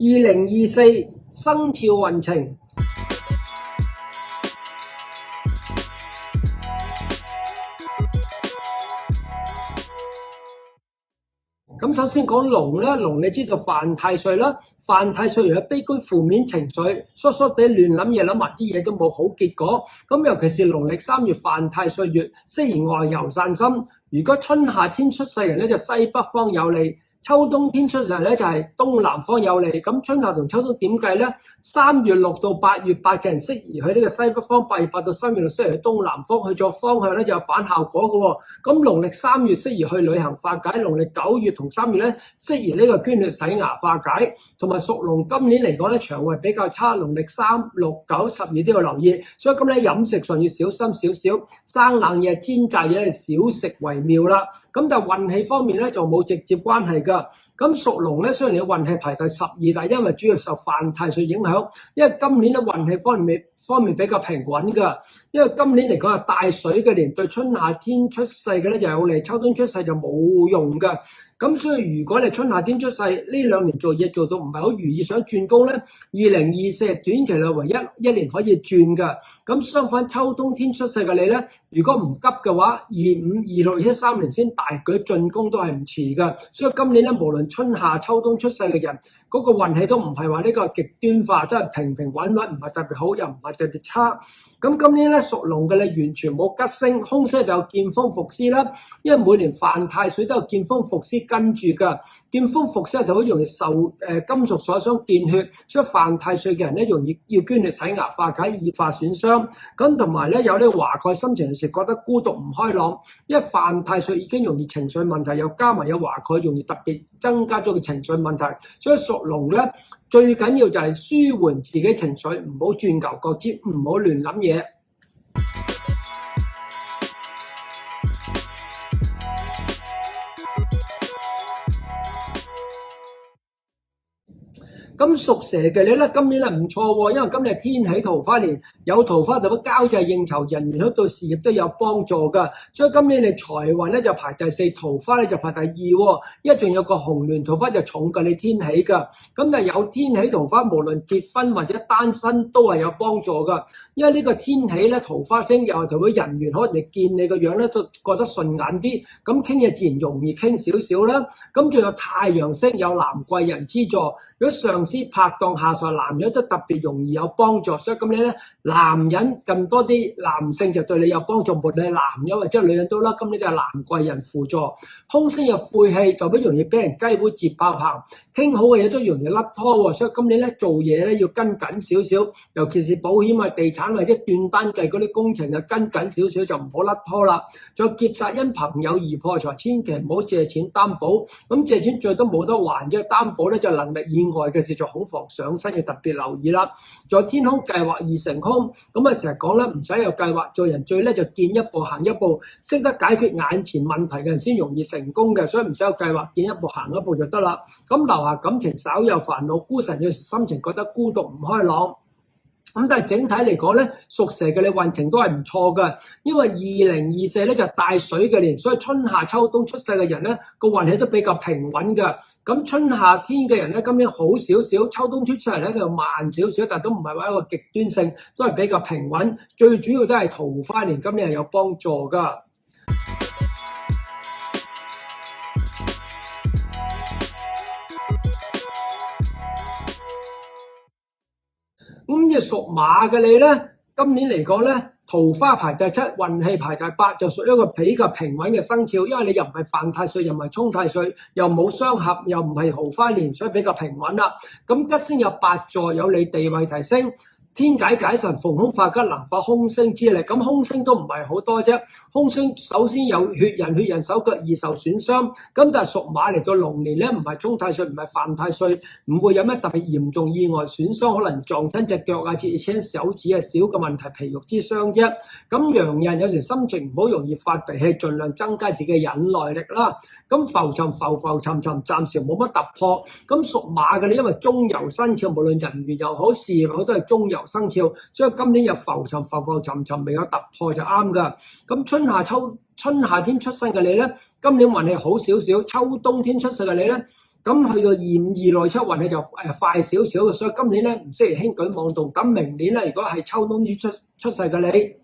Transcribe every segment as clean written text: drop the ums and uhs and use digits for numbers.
2024生肖運程。咁首先講龍啦，龍你知道犯太歲啦，犯太歲如果悲觀負面情緒，疏疏地亂諗嘢，諗埋啲嘢都冇好結果。咁尤其是農曆3月犯太歲月，適宜外遊散心。如果春夏天出世人咧就西北方有利，秋冬天出世人咧就係東南方有利。咁春夏同秋冬點計咧？3月6到8月8嘅人適宜去呢個西北方，8月8到3月6適宜去東南方，去咗方向咧就有反效果嘅喎。咁農曆3月適宜去旅行化解，農曆9月同3月咧適宜呢個捐血洗牙化解。同埋屬龍今年嚟講咧腸胃比較差，農曆3、6、9、12都要留意，所以今年飲食上要小心少少，生冷嘢、煎炸嘢少食為妙啦。咁但係運氣方面咧就冇直接關係㗎。咁屬龍咧雖然你運氣排第12，但係因為主要受犯太歲影響，因為今年嘅運氣方面比較平穩㗎。因為今年嚟講係帶水嘅年，對春夏天出世嘅咧就有利，秋冬出世就冇用㗎。咁所以如果你春夏天出世呢2年做嘢做到唔係好如意，想轉工咧，2024短期內唯一年可以轉㗎。咁相反秋冬天出世嘅你咧，如果唔急嘅話，25、26、13年先大舉進攻都係唔遲㗎。所以今年咧無論春夏秋冬出世嘅人，嗰個運氣都唔係話呢個極端化，都係平平穩穩，唔係特別好又唔係特別差。咁今年咧屬龍嘅你完全冇吉星，凶星就有劍鋒伏屍啦。因為每年犯太歲都有劍鋒伏屍跟住㗎，劍鋒伏屍就好容易受金屬所傷見血，所以犯太歲嘅人咧容易要捐血洗牙化解，以化損傷。咁同埋咧有呢個華蓋心情時覺得孤獨唔開朗，因為犯太歲已經容易情緒問題，又加埋有華蓋，容易特別增加咗個情緒問題。所以屬龍咧最緊要就係舒緩自己情緒，唔好轉牛角尖，唔好亂諗嘢。咁屬蛇嘅你咧，今年唔錯喎，因為今年天喜桃花年，有桃花代表交際應酬，人緣好，對事業都有幫助㗎。所以今年你財運咧就排第4，桃花咧就排第2喎，因為仲有個紅鸞桃花就重過你天喜㗎。咁但係有天喜桃花，無論結婚或者單身都係有幫助㗎。因為呢個天喜咧桃花星又係代表人緣，可能你見你個樣咧都覺得順眼啲，咁傾嘢自然容易傾少少啦。咁仲有太陽星有男貴人之助，如果上司拍檔下屬男人都特別容易有幫助，所以咁樣咧男人更多啲男性就對你有幫助，無論係男人或者女人都啦。今年就係男貴人輔助，凶星有晦氣，就比容易俾人雞會接爆棚，傾好嘅嘢都容易甩拖喎。所以今年咧做嘢咧要跟緊少少，尤其是保險啊、地產或者斷單計嗰啲工程就跟緊少少，就唔好甩拖啦。仲有劫煞因朋友而破財，千祈唔好借錢擔保，咁借錢最多冇得還啫，擔保咧就能力以外嘅事就恐防上身，要特別留意啦。仲有天空計劃易成空，咁啊成日講啦，唔使有計劃，做人最叻就見一步行一步，識得解決眼前問題嘅人先容易成功嘅，所以唔使有計劃，見一步行一步就得啦。咁留下感情稍有煩惱，孤神嘅心情覺得孤獨唔開朗。咁但係整體嚟講咧，屬蛇嘅你運程都係唔錯嘅，因為2024咧就帶水嘅年，所以春夏秋冬出世嘅人咧個運氣都比較平穩嘅。咁春夏天嘅人咧今年好少少，秋冬出世咧就慢少少，但都唔係話一個極端性，都係比較平穩。最主要都係桃花年今年係有幫助㗎。咁即係屬馬嘅你咧，今年嚟講咧，桃花排第7，運氣排第8，就屬於一個比較平穩嘅生肖，因為你又唔係犯太歲，又唔係沖太歲，又冇雙合，又唔係桃花年，所以比較平穩啦。咁吉星有8座，有你地位提升。天解解神，逢凶化吉，能化凶星之力。咁凶星都唔係好多啫。凶星首先有血人手腳易受損傷。咁但係屬馬嚟到龍年咧，唔係沖太歲，唔係犯太歲，唔會有咩特別嚴重意外損傷，可能撞親隻腳啊、切親手指啊，小嘅問題，皮肉之傷啫。咁羊人有時心情唔好，容易發脾氣，盡量增加自己嘅忍耐力啦。咁浮沉，暫時冇乜突破。咁屬馬嘅你因為中游生肖，無論人緣又好，事業又好，都係中游生肖，所以今年有浮沉，未有突破就啱噶。咁春夏天出生嘅你咧，今年運氣好少少；秋冬天出世嘅你咧，咁去到2526運氣就快少少，所以今年咧唔適宜輕舉妄動。等明年咧，如果係秋冬出世嘅你，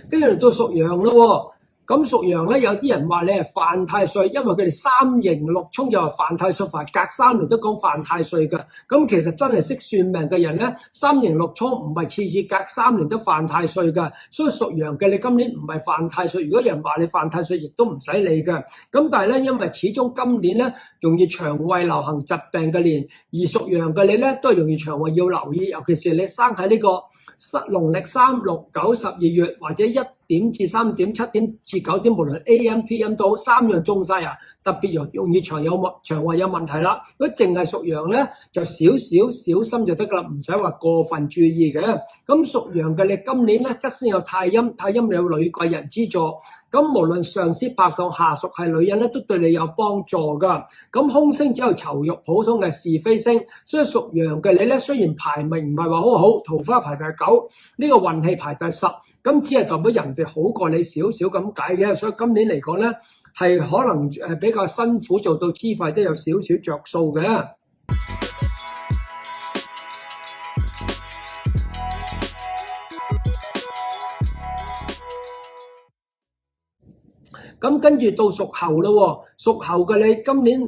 跟住到屬羊咯喎。咁屬羊咧，有啲人話你係犯太歲，因為佢哋3刑6沖就話犯太歲，隔3年都講犯太歲嘅。咁其實真係識算命嘅人咧，3刑6沖唔係次次隔3年都犯太歲嘅。所以屬羊嘅你今年唔係犯太歲，如果有人話你犯太歲，亦都唔使理嘅。咁但係咧，因為始終今年咧容易腸胃流行疾病嘅年，而屬羊嘅你咧都係容易腸胃要留意，尤其是你生喺呢個農曆3、6、9、12月或者1點至3點、7點至9點，無論 AM、PM 都好，3樣中晒啊，特別容易腸胃有問題啦。如果淨係屬羊咧，就少小心就得噶啦，唔使話過分注意嘅。咁屬羊嘅你今年咧吉星有太陰，太陰有女貴人之助。咁無論上司拍檔下屬係女人咧，都對你有幫助噶。咁空星只有囚獄，普通嘅是非星，所以屬羊嘅你咧，雖然排名唔係話好好，桃花排第9，呢個運氣排第10，咁只係代表人哋好過你少少咁解嘅。所以今年嚟講咧，係可能比較辛苦，做到支費都有少少着數嘅。咁跟住到屬猴咯喎，屬猴嘅你今年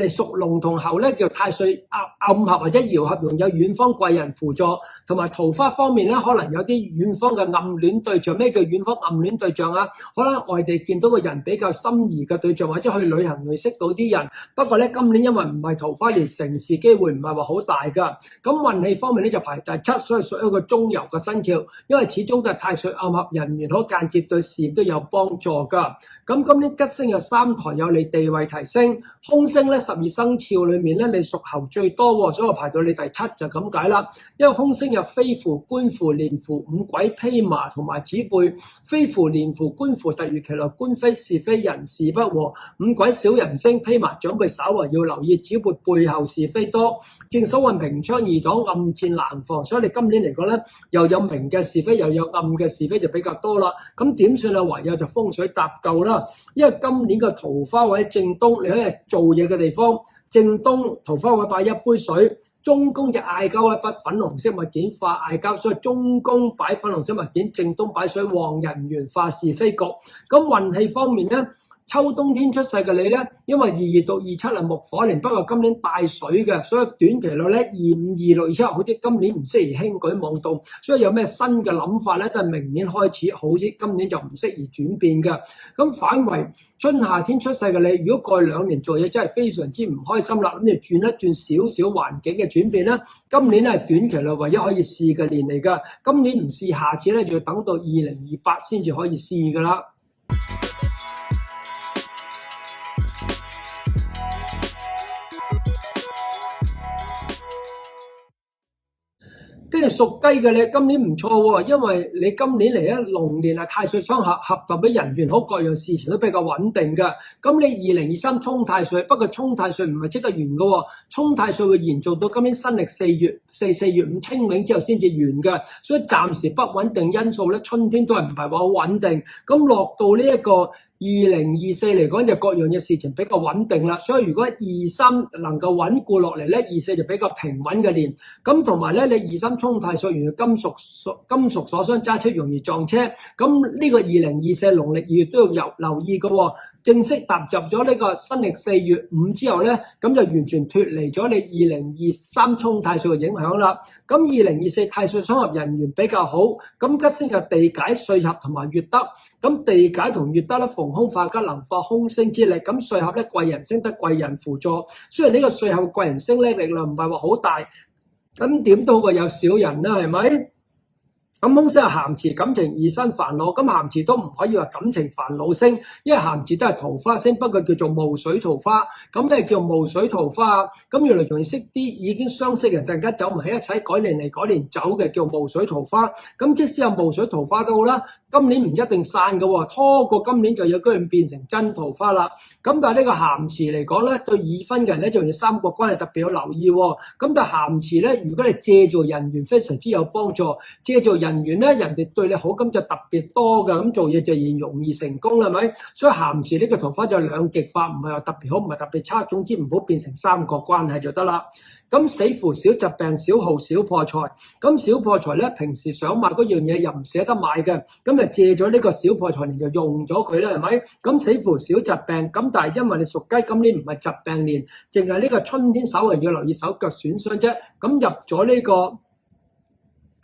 屬龍同猴咧，叫太歲暗合或者爻合，容有遠方貴人輔助，同埋桃花方面咧，可能有啲遠方嘅暗戀對象。咩叫遠方暗戀對象啊？可能外地見到個人比較心儀嘅對象，或者去旅行會識到啲人。不過咧，今年因為唔係桃花年，成事機會唔係話好大噶。咁運氣方面咧就排第7，所以屬於一個中游嘅生肖，因為始終都係太歲暗合，人緣好，間接對事業都有幫助噶。咁今年吉星有3台，有利地位提升。空星咧12生肖裏面咧，你屬猴最多喎，所以我排到你第7就咁解啦。因為空星有飛符、官符、連符、五鬼、披麻同埋指背。飛符、連符、官符突如其來，官非是非，人事不和。五鬼小人星，披麻長輩稍為要留意，指背背後是非多。正所謂明槍易擋，暗箭難防，所以你今年嚟講咧，又有明嘅是非，又有暗嘅是非就比較多啦。咁點算啊？唯有就風水搭救啦。因為今年嘅桃花位正東，你可以做嘢嘅地方，正東桃花位擺一杯水，中宮就嗌交一筆粉紅色物件化嗌交，所以中宮擺粉紅色物件，正東擺水旺人緣化是非局。咁運氣方面咧，秋冬天出世嘅你咧，因為22到27係木火年，不過今年帶水嘅，所以短期內咧25、26、27好啲，今年唔適宜輕舉妄動，所以有咩新嘅諗法咧，都係明年開始好啲，今年就唔適宜轉變嘅。咁反為春夏天出世嘅你，如果過去2年做嘢真係非常之唔開心啦，咁就轉一轉少少環境嘅轉變啦。今年咧係短期內唯一可以試嘅年嚟㗎，今年唔試，下次咧就要等到2028先至可以試㗎啦。跟住屬雞嘅你今年唔錯喎，因為你今年嚟咧龍年係太歲雙合，代表人緣好，各樣事情都比較穩定嘅。咁你2023沖太歲，不過沖太歲唔係即刻完嘅喎，沖太歲會延續到今年新曆4月5清明之後先至完嘅，所以暫時不穩定因素咧，春天都係唔係話好穩定。咁落到呢一個2024嚟講就各樣嘅事情比較穩定啦，所以如果23能夠穩固落嚟咧，24就比較平穩嘅年。咁同埋咧，你23沖太歲，原來金屬所傷，揸車容易撞車。咁呢個2024農曆2月都要留意嘅喎。正式踏入咗呢個新曆4月5之後咧，咁就完全脫離咗你2023沖太歲嘅影響啦。咁2024太歲雙合，人緣比較好。咁吉星就地解、歲合同埋月德。咁地解同月德咧，逢凶化吉，能化空星之力。咁歲合咧，貴人星得貴人輔助。雖然呢個歲合貴人星咧，力量唔係話好大，咁點都會有小人啦，係咪？咁空星係咸池，感情易生煩惱。咁咸池都唔可以話感情煩惱星，因為咸池都係桃花星，不過叫做霧水桃花。咁咩叫霧水桃花啊？咁原來仲要識啲已經相識嘅人突然間走埋喺一齊，改年嚟改年走嘅叫霧水桃花。咁即使有霧水桃花都好啦，今年唔一定散嘅喎，拖過今年就有機會變成真桃花啦。咁但係呢個咸池嚟講咧，對已婚嘅人咧，仲要三角關係特別要留意喎。咁但係咸池咧，如果你借助人緣非常之有幫助，借助人緣咧，人哋對你好感就特別多嘅，咁做嘢就容易成功係咪？所以咸池呢個桃花就兩極化，唔係話特別好，唔係特別差，總之唔好變成三角關係就得啦。咁死符小疾病、小耗、小破財。咁小破財咧，平時想買嗰樣嘢又唔捨得買嘅，咁就借咗呢個小破財年就用咗佢啦，係咪？咁死符小疾病，咁但係因為你屬雞，今年唔係疾病年，淨係呢個春天稍為要留意手腳損傷啫。咁入咗呢個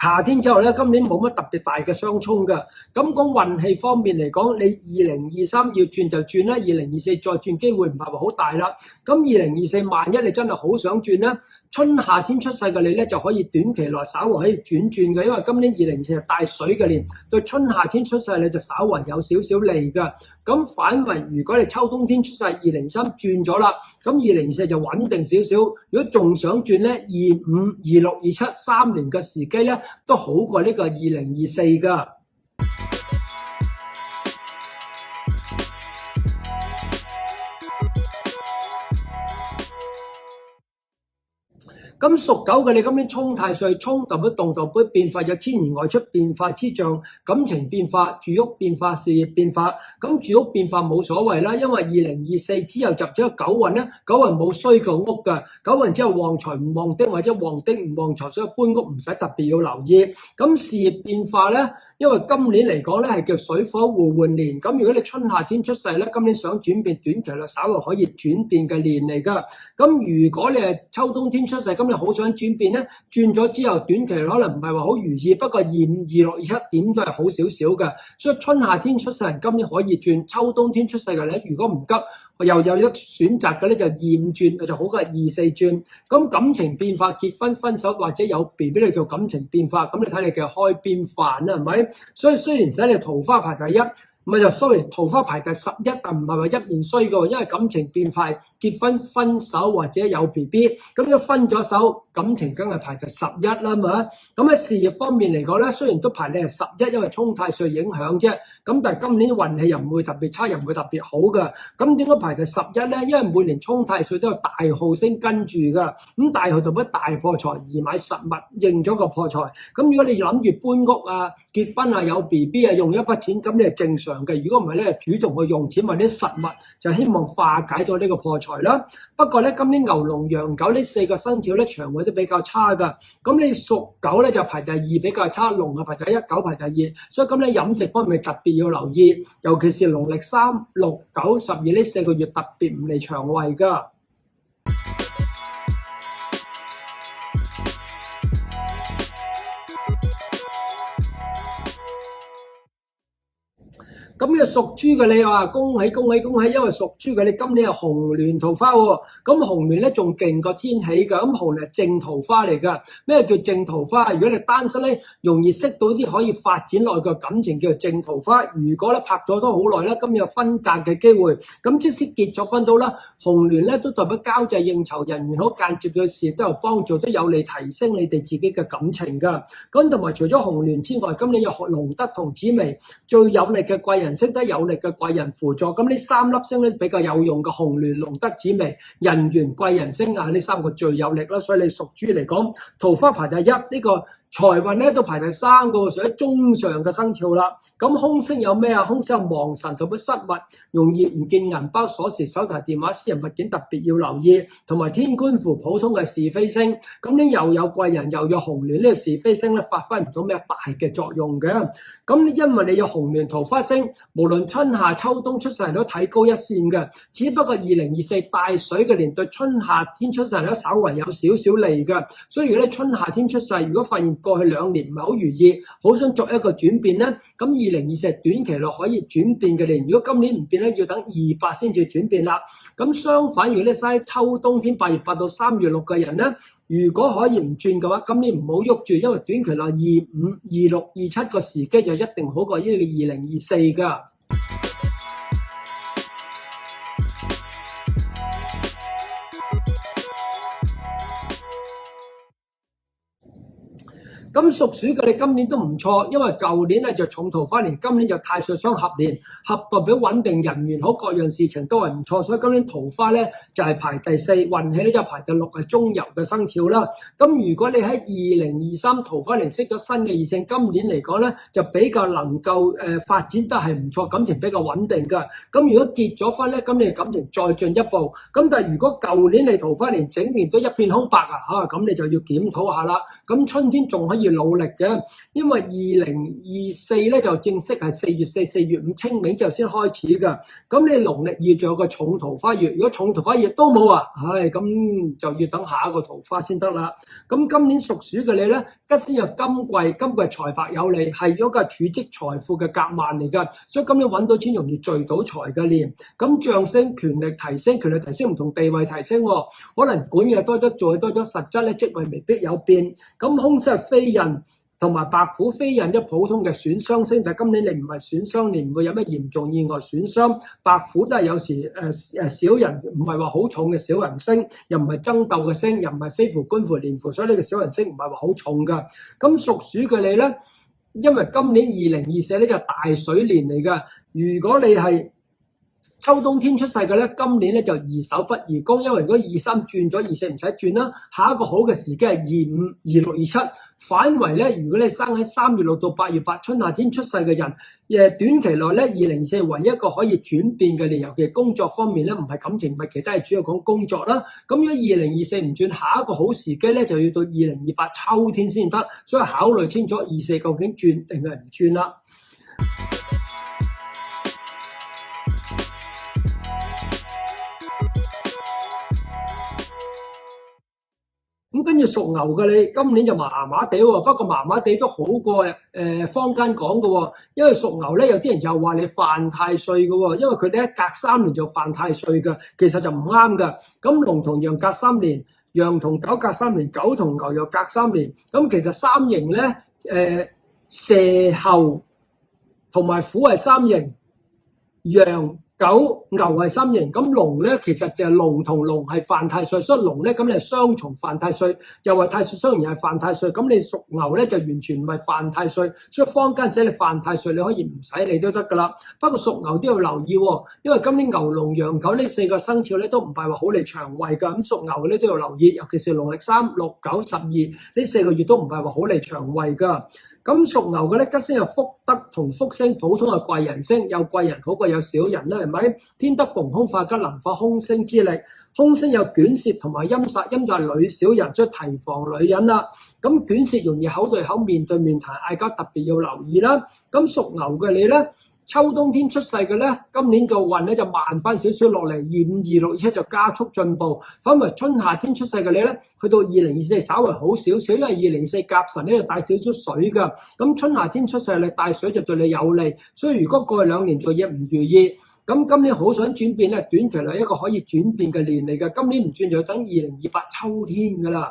夏天之後咧，今年冇乜特別大嘅相沖㗎。咁講運氣方面嚟講，你2023要轉就轉啦，2024再轉機會唔係話好大啦。咁2024萬一你真係好想轉咧，春夏天出世嘅你咧就可以短期內稍為可以轉嘅，因為今年2024係帶水嘅年，對春夏天出世你就稍為有少少利㗎。咁反為如果你秋冬天出世2023轉咗啦，咁2024就穩定少少。如果仲想轉咧，25、26、27 3年嘅時機咧，都好過呢個2024㗎。咁屬狗嘅你今年沖太歲，沖代表動盪杯變化，有天然外出變化之象，感情變化、住屋變化、事業變化。咁住屋變化冇所謂啦，因為2024之後入咗個九運咧，九運冇衰嘅屋㗎，九運之後旺財唔旺丁或者旺丁唔旺財，所以搬屋唔使特別要留意。咁事業變化咧，因為今年嚟講咧係叫水火互換年，咁如果你春夏天出世咧，今年想轉變短期內稍為可以轉變嘅年嚟㗎。咁如果你係秋冬天出世，今年好想轉變咧，轉咗之後短期可能唔係話好如意，不過25、26、27點都係好少少嘅。所以春夏天出世人今年可以轉，秋冬天出世嘅咧，如果唔急，又有一選擇嘅咧就25轉，就好過24轉。咁感情變化、結婚、分手或者有 BB 咧叫感情變化，咁你睇你嘅開邊飯啦，係咪？所以雖然寫你桃花排第一。唔係就 sorry，桃花排第11，但唔係話一面衰嘅，因為感情變化、結婚、分手或者有 BB，咁如果分咗手，感情梗係排第11啦嘛。咁喺事業方面嚟講咧，雖然都排你係11，因為沖太歲影響啫。咁但係今年運氣又唔會特別差，又唔會特別好嘅。咁點解排第11咧？因為每年沖太歲都有大耗星跟住㗎。咁大耗代表大破財而買實物，應咗個破財。咁如果你諗住搬屋啊、結婚啊、有 BB 啊，用一筆錢，咁你係正常嘅。如果唔係咧，主動去用錢或者實物，就希望化解咗呢個破財啦。不過咧，今年牛龍羊狗呢4個生肖咧，長運都比較差㗎。咁你屬狗咧就排第2比較差，龍啊排第1，狗排第2。所以咁你飲食方面特別要留意，尤其是農曆3、6、9、12呢4個月特別唔利腸胃㗎。咁呢個屬豬嘅你話恭喜恭喜恭喜，因為屬豬嘅你今年係紅鸞桃花喎。咁紅鸞咧仲勁過天喜㗎，咁紅鸞係正桃花嚟㗎。咩叫正桃花？如果你單身咧，容易識到啲可以發展落去嘅感情叫做正桃花。如果咧拍咗都好耐啦，咁有分隔嘅機會。咁即使結咗婚到啦，紅鸞咧都代表交際應酬、人緣好、間接嘅事都有幫助，都有利提升你哋自己嘅感情㗎。咁同埋除咗紅鸞之外，今年有龍德同紫微，最有力嘅貴人識得有力嘅貴人輔助，咁呢3粒星咧比較有用嘅，紅鸞、龍德、紫微、人緣、貴人星啊，呢3個最有力啦。所以你屬豬嚟講，桃花排第1，呢個財運咧都排第3個，屬於中上嘅生肖啦。咁空星有咩啊？空星有亡神同埋失物，容易唔見銀包、鎖匙、手提電話、私人物件，特別要留意。同埋天官符普通嘅是非星，咁呢又有貴人又有紅鸞，呢個是非星咧發揮唔到咩大嘅作用嘅。咁因為你有紅鸞桃花星，無論春夏秋冬出世人都睇高一線嘅。只不過2024帶水嘅年對春夏天出世人都稍為有少少利嘅。所以如果你春夏天出世，如果發現過去2年唔係好如意，好想作一個轉變咧，咁2024短期內可以轉變嘅年。如果今年唔變咧，要等28先至轉變啦。咁相反，如果你嘥秋冬天8月8到3月6嘅人咧，如果可以唔轉嘅話，今年唔好喐住，因為短期內25、26、27個時機就一定好過呢個2024㗎。咁屬鼠嘅你今年都唔錯，因為舊年咧就重桃花年，今年就太歲雙合年，合代表穩定人緣好，各樣事情都係唔錯，所以今年桃花咧就係排第4，運氣咧就排第6，係中游嘅生肖啦。咁如果你喺2023桃花年識咗新嘅異性，今年嚟講咧就比較能夠發展得係唔錯，感情比較穩定㗎。咁如果結咗婚咧，咁你感情再進一步。咁但係如果舊年你桃花年整年都一片空白咁你就要檢討下啦。咁春天仲可以努力嘅，因為2024咧就正式係4月4、4月5清明之後先開始㗎。咁你農曆2仲有個重桃花月，如果重桃花月都冇咁就要等下一個桃花先得啦。咁今年屬鼠嘅你咧，吉先有金貴，金貴財帛有利，係嗰個儲積財富嘅夾萬嚟㗎，所以今年揾到錢容易聚到財嘅年。咁上升權力提升，權力提升唔同地位提升喎，可能管嘢多咗，做多咗，實質咧職位未必有變。咁空星係飛刃同埋白虎飛刃，一普通嘅損傷星，但係今年你唔係損傷年，唔會有咩嚴重意外損傷。白虎都係有時小人，唔係話好重嘅小人星，又唔係爭鬥嘅星，又唔係飛乎官乎連乎，所以呢個小人星唔係話好重㗎。咁屬鼠嘅你咧，因為今年2024咧就大水年嚟㗎，如果你係秋冬天出世嘅咧，今年咧就宜守不宜攻，因為如果23轉咗24唔使轉啦，下一個好嘅時機係25、26、27。反為咧，如果你生喺3月6到8月8春夏天出世嘅人，短期內咧2024唯一一個可以轉變嘅年，尤其係工作方面咧，唔係感情，唔係其他，係主要講工作啦。咁如果2024唔轉，下一個好時機咧就要到2028秋天先得，所以考慮清楚24究竟轉定係唔轉啦。咁跟住屬牛嘅你，今年就麻麻地喎，不過麻麻地都好過坊間講嘅喎，因為屬牛咧有啲人又話你犯太歲嘅喎，因為佢哋一隔3年就犯太歲嘅，其實就唔啱㗎。咁龍同羊隔3年，羊同狗隔3年，狗同牛又隔3年。咁其實三刑咧，蛇猴同埋虎係三刑，羊狗牛係三刑，咁龍咧其實就係龍同龍係犯太歲，所以龍咧咁你係雙重犯太歲，又係太歲雙形又係犯太歲，咁你屬牛咧就完全唔係犯太歲，所以坊間寫你犯太歲，你可以唔使理都得噶啦。不過屬牛都要留意喎，因為今年牛龍羊狗呢4個生肖咧都唔係話好利長胃噶，咁屬牛咧都要留意，尤其是農曆3、6、9、12呢4個月都唔係話好利長胃噶。咁屬牛嘅咧，吉星有福德同福星，普通係貴人星，有貴人好過有小人啦，係咪？天德逢凶化吉，能化凶星之力。凶星有卷舌同埋陰煞，陰煞係女小人，所以提防女人啦。咁卷舌容易口對口、面對面談嗌交，特別要留意啦。咁屬牛嘅你咧，秋冬天出世嘅咧，今年個運咧就慢翻少少落嚟，25、26、27就加速進步。反為春夏天出世嘅你咧，去到2024稍為好少少，因為2024甲辰咧就帶少少水㗎。咁春夏天出世你帶水就對你有利，所以如果過去2年做嘢唔如意，咁今年好想轉變咧，短期內一個可以轉變嘅年嚟㗎。今年唔轉就要等2028秋天㗎啦。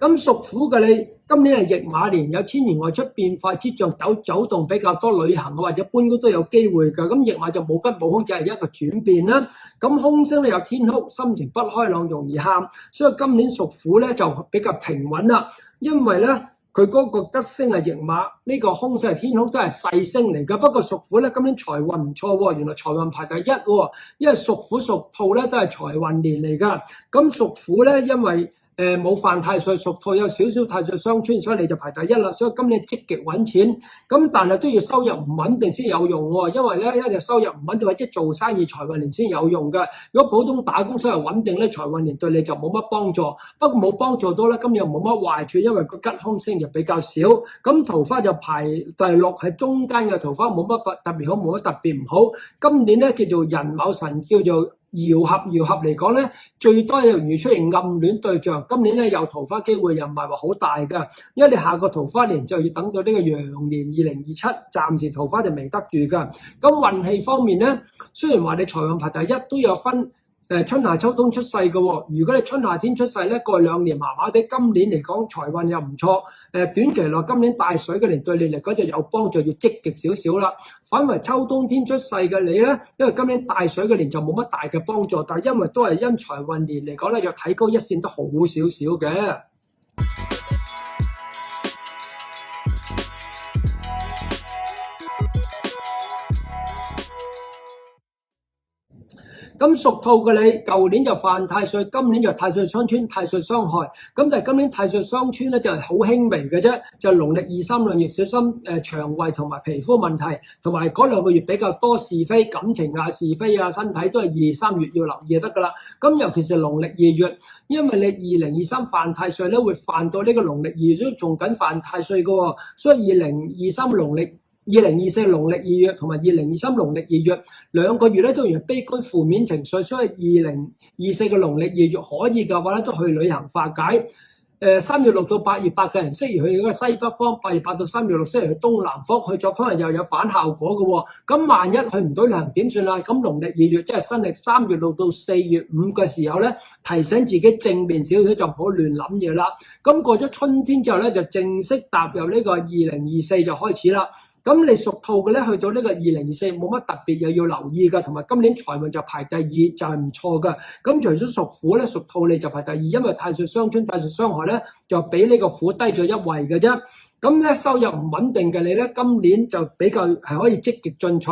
咁屬虎嘅你，今年係驛馬年，有千年外出變化之象，走動比較多，旅行或者搬屋都有機會㗎。咁驛馬就冇吉冇凶，只係一個轉變啦。咁凶星咧有天哭，心情不開朗，容易喊，所以今年屬虎咧就比較平穩啦。因為咧佢嗰個吉星係驛馬，呢個凶星係天哭，都係細星嚟㗎。不過屬虎咧今年財運唔錯喎，原來財運排第1喎，因為屬虎屬兔咧都係財運年嚟㗎。咁屬虎咧因為冇犯太歲，屬兔有少少太歲雙穿，所以你就排第1啦。所以今年積極揾錢，咁但係都要收入唔穩定先有用喎。因為咧一隻收入唔穩定或者做生意財運年先有用㗎。如果普通打工收入穩定咧，財運年對你就冇乜幫助。不過冇幫助到咧，今年又冇乜壞處，因為個吉凶星就比較少。咁桃花就排第6，係中間嘅桃花，冇乜特別好，冇乜特別唔好。今年咧叫做寅卯辰，叫做爻合嚟講咧，最多又容易出現暗戀對象。今年咧有桃花機會又唔係話好大㗎，因為你下個桃花年就要等到呢個羊年2027，暫時桃花就未得住㗎。咁運氣方面咧，雖然話你財運排第1，都有分春夏秋冬出世嘅喎。如果你春夏天出世咧，過兩年麻麻地，今年嚟講財運又唔錯。短期內今年帶水嘅年對你嚟講就有幫助，要積極少少啦。反為秋冬天出世嘅你咧，因為今年帶水嘅年就冇乜大嘅幫助，但係因為都係因財運年嚟講咧，就睇高一線都好少少嘅。咁屬兔嘅你，舊年就犯太歲，今年就太歲雙穿、太歲傷害。咁但係今年太歲雙穿咧，就係好輕微嘅啫，就農曆2、3兩月小心腸胃同埋皮膚問題，同埋嗰2個月比較多是非、感情啊、是非啊、身體都係2、3月要留意就得噶啦。咁尤其是農曆2月，因為你2023犯太歲咧，會犯到呢個農曆2月都仲緊犯太歲嘅喎，所以2024農曆2月同埋2023農曆2月2個月咧都係悲觀負面情緒，所以2024嘅農曆2月可以嘅話咧都去旅行化解。3月6到8月8嘅人適宜去嗰個西北方，8月8到3月6適宜去東南方，去咗可能又有反效果嘅喎。咁萬一去唔到旅行點算啊？咁農曆2月即係新曆3月6到4月5嘅時候咧，提醒自己正面少少，就唔好亂諗嘢啦。咁過咗春天之後咧，就正式踏入呢個2024就開始啦。咁你屬兔嘅咧，去到呢個2024冇乜特別又要留意㗎，同埋今年財運就排第2，就係唔錯㗎。咁除咗屬虎咧，屬兔你就排第2，因為太歲雙穿、太歲傷害咧，就比呢個虎低咗1位嘅啫。咁咧收入唔穩定嘅你咧，今年就比較係可以積極進取。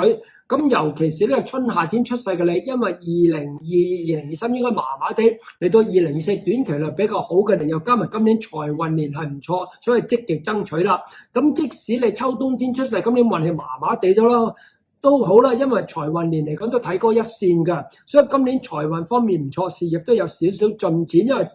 咁尤其是呢個春夏天出世嘅你，因為2023應該麻麻地，嚟到2024短期內比較好嘅你，又加埋今年財運年係唔錯，所以積極爭取啦。咁即使你秋冬天出世，今年運氣麻麻地都好啦，因為財運年嚟講都睇高一線㗎，所以今年財運方面唔錯，事業都有少少進展，因為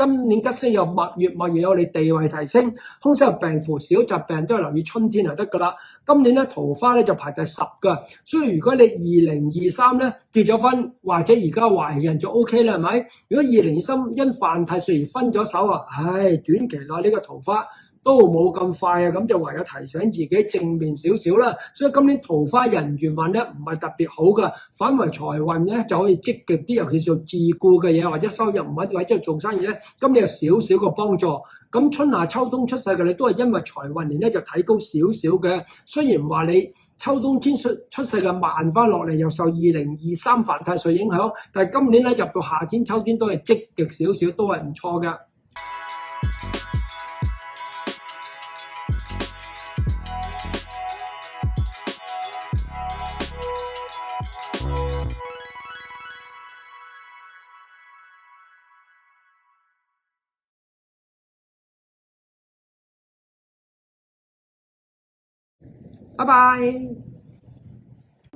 今年吉星有蜜月有你地位提升，空手有病符小疾病都係留意春天就得㗎啦。今年咧桃花咧就排第10㗎，所以如果你2023咧結咗婚或者而家懷孕就 OK 啦，係咪？如果2023因犯太歲而分咗手啊，短期內呢個桃花都冇咁快啊，咁就唯有提醒自己正面少少啦。所以今年桃花人緣運咧唔係特別好㗎，反為財運咧就可以積極啲，尤其是做自僱嘅嘢或者收入唔穩定或者做生意咧，今年有少少個幫助。咁春夏秋冬出世嘅你都係因為財運年咧就睇高少少嘅，雖然話你秋冬天出世嘅慢翻落嚟，又受2023犯太歲影響，但係今年咧入到夏天秋天都係積極少少，都係唔錯㗎。拜拜。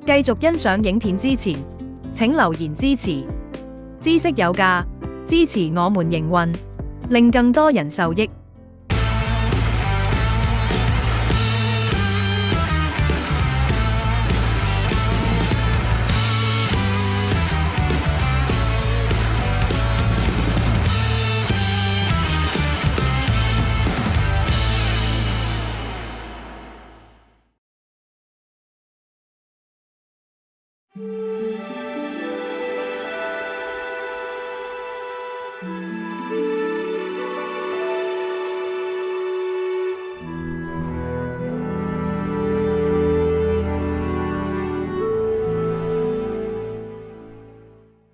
繼續欣賞影片之前，請留言支持。知識有價，支持我們營運，令更多人受益。